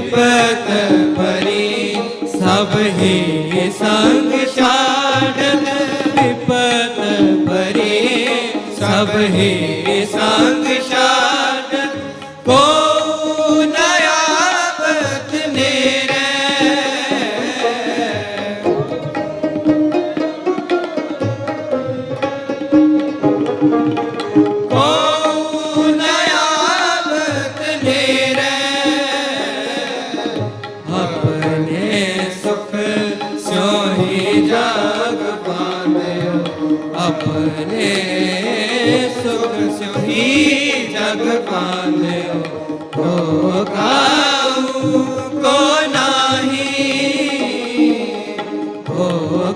विपत भरी सब ही संग छाड़त, विपत भरी सब ही संग छाड़त, को नयावत नेरे, को नयावत नेरे, अपने सुख स्यों ही जग पांदयो, अपने सुख स्यों ही जग पांदयो, को काऊ को नाही, को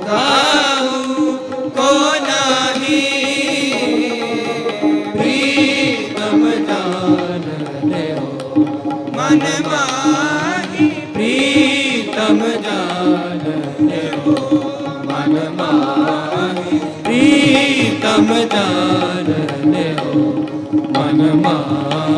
काऊ को नाही, प्रीतम जान लियो मन माही, प्रीतम जान लियो मन माही, प्रीतम जान लियो मन माही।